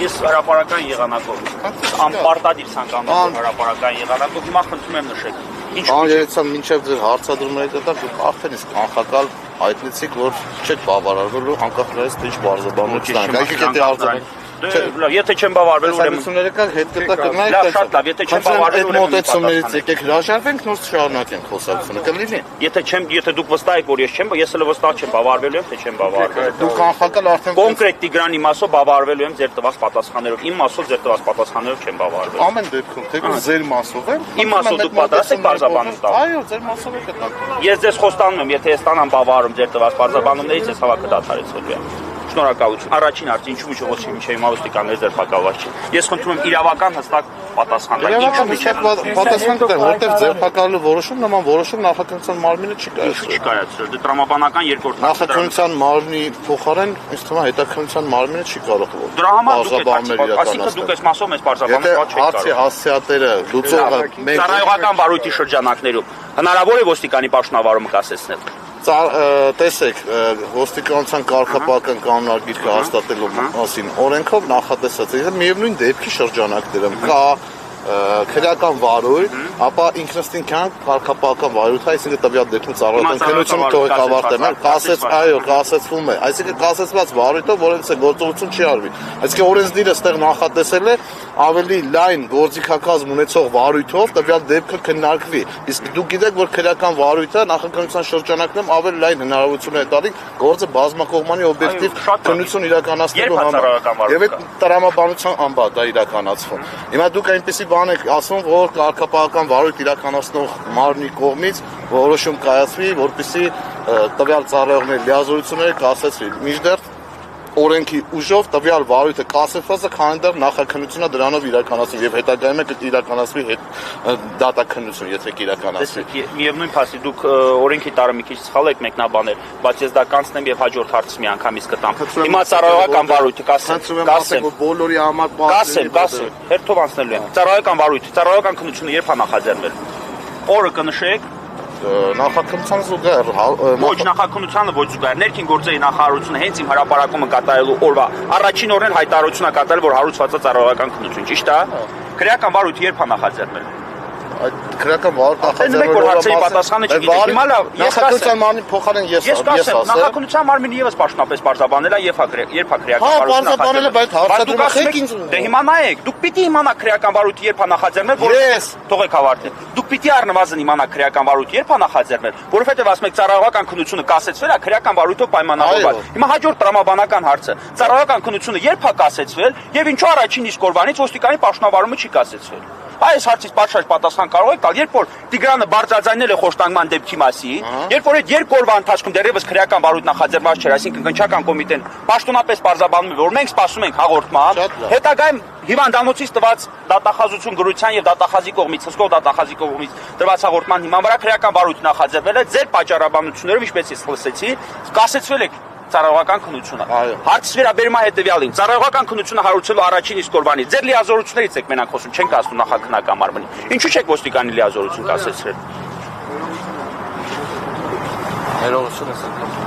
Ես հրապարական եղանակով անպարտադիր ցանկանում հրապարական եղանակով հիմա խնդրում եմ նշեք։ Անջերեցան մինչև ձեր հարցադրումներից հետո դուք արդեն իսկ անխակալ հայտնեցիք, որ չեք բավարարվելու անկախ նրանից թե ինչ բարձրաբանություն Եթե չեմ բավարարվել, ուրեմն հետ կտա կգնայք, շատ լավ, եթե չեմ բավարարվել, ուրեմն մոտեցումներից եկեք հրաժարվենք, նոր շարունակենք խոսակցությունը, կլինի։ Եթե դուք վստահ եք, որ ես չեմ, ես էլ վստահ չեմ բավարարվելու եմ, թե չեմ բավարարվել։ Դուք անխակալ արդեն կոնկրետ Տիգրանի մասով բավարարվելու եմ ձեր տված պատասխաններով, իմ մասով ձեր տված պատասխաններով չեմ բավարարվել։ Ամեն դեպքում, թեկուզ ձեր մասով եմ։ Իմ մասով դուք պատրաստ եք բարձրաբանում տալ։ Այո, ձեր մասով եք տալ։ Ես ձեզ խոստանում եմ, եթե ես ստանամ բավարարում ձեր տված բարձրաբանումներից, ես հավաքը դադարեցվելու եմ։ Շնորհակալություն։ Առաջին հարցը ինչու միջով ոչ մի չէ մավստիկաններ ձերբակալված չի։ Ես խնդրում եմ իրավական հստակ պատասխան տալ։ Ինչու միջև պատասխան տալ, որտեղ ձերբակալելու որոշում նման որոշում նախաքննության մարմինը չի կայացրել։ Չի կայացրել։ Դե տրամաբանական երկրորդ նախաքննության մարմնի փոխարեն ինձ թվում է հետաքննության մարմինը չի կարող դրա համար դուք այս մասով մեզ բարձրաբանել չեք կարող։ Հարցի հասցեատերը լուծողը մենք ծառայողական վարույթի շրջանակներում հնարավոր է ոստիկանի պաշտոնավարումը կասեցնել։ Տեսեք, ոստիկանության կարգապահական կանոնագիրքը հաստատելու մասին օրենքով նախատեսած է միևնույն դեպքի շրջանակներում կա քրեական վարույթ, ապա ինքնըստինքյան կարգապահական վարույթ, այսինքն տվյալ դեպքում ծառայական քննությունը թողեք ավարտեմ, կասեցվում է, այսինքն կասեցված վարույթով որևէ գործողություն չի արվի։ Այսինքն օրենսդիրը այստեղ նախատեսել է ավելի լայն գործիքակազմ ունեցող վարույթով տվյալ դեպքը քննարկվի։ Իսկ դուք գիտեք, որ քրեական վարույթը նախաքննության շրջանակներում ավելի լայն հնարավորություն է տալի գործը բազմակողմանի օբյեկտիվ քննություն իրականացնելու համար։ Եվ այդ տրամաբանության անբա դա իրականացվում։ Հիմա դուք այնպեսի բան եք ասում, որ կարգապահական վարույթ իրականացնող մարմնի կողմից որոշում կայացվի, որպեսզի տվյալ ծառայողների լիազորությունները կասեցվի։ Մինչդեռ օրենքի ուժով տվյալ վարույթը կասեցված է, քանի դեռ նախաքննությունը դրանով իրականացվում եւ հետագայում է կիրականացվի դատաքննություն, եթե կիրականացվի։ Միևնույն փաստի դուք օրենքի տարը մի քիչ սխալ եք մեկնաբանել, բայց ես դա կանցնեմ եւ հաջորդ հարցը մի անգամից կտամ։ Հիմա ծառայողական վարույթը կասեմ, բոլորի համար կասեմ, հերթով անցնելու եմ։ Ծառայողական վարույթը, ծառայողական քննությունը երբ է նախաձեռնել։ Օրը կնշեք։ Նախաքննության զուգահեռ ոչ նախաքննությանը ոչ զուգահեռ ներքին գործերի նախարարությունը հենց իմ հրապարակումը կատարելու օրվա առաջին օրն հայտարարություն է կատարել, որ հարուցված է ծառայողական քննություն, ճիշտ է։ Քրեական վարույթը երբ է նախաձեռնել։ Այդ քրեական վարույթը պատասխանը չգիտեք։ Հիմա լավ, նախաքննության մարմնի փոխարեն ես ասեմ։ Նախաքննության մարմինը եւս պաշտոնապես բարձրաբանել է եւ երբ է քրեական վարույթը։ Բայց հարցադրումը ինձ։ Դե հիմա նայեք, դուք պիտի իմանաք քրեական վարույթը երբ է նախաձեռնել, որ թողեք հավարտել։ Դուք պիտի առնվազն իմանաք քրեական վարույթը երբ է նախաձեռնել, որովհետեւ ասում եք ծառայողական քննությունը կասեցվել է քրեական վարույթով պայմանավորված։ Հիմա հաջորդ տրամաբանական հարցը։ Ծառայողական քննությունը երբ է կասեցվել եւ ինչու առաջին իսկ օրվանից ոստիկանի պաշտոնավարումը չի կասեցվել։ Այս հարցից պատշաճ պատասխան կարող եք տալ, երբ որ Տիգրանը բարձրաձայնել է խոշտանգման դեպքի մասին, երբ որ այդ երկու օրվա ընթացքում դեռևս քրեական վարույթ նախաձեռնված չէր, այսինքն կնչական կոմիտեն պաշտոնապես բարձրաբանում է, որ մենք սպասում ենք հաղորդման, հետագայում հիվանդանոցից տված դատախազություն գրության եւ դատախազի կողմից, հսկող դատախազի կողմից տված հաղորդման հիման վրա քրեական վարույթ նախաձեռնել է, ձեր պատճառաբանություններով, ինչպես ես լսեցի, կասեցվել է ծառայողական քննությունը։ Հարցը վերաբերում է հետեւյալին։ Ծառայողական քննությունը հարուցելու առաջին իսկ օրվանից ձեր լիազորություններից եք մենակ խոսում, չենք ասում նախաքննական մարմնի։ Ինչու՞ չեք ոստիկանի լիազորություն կասեցրել։ Ներողություն եմ։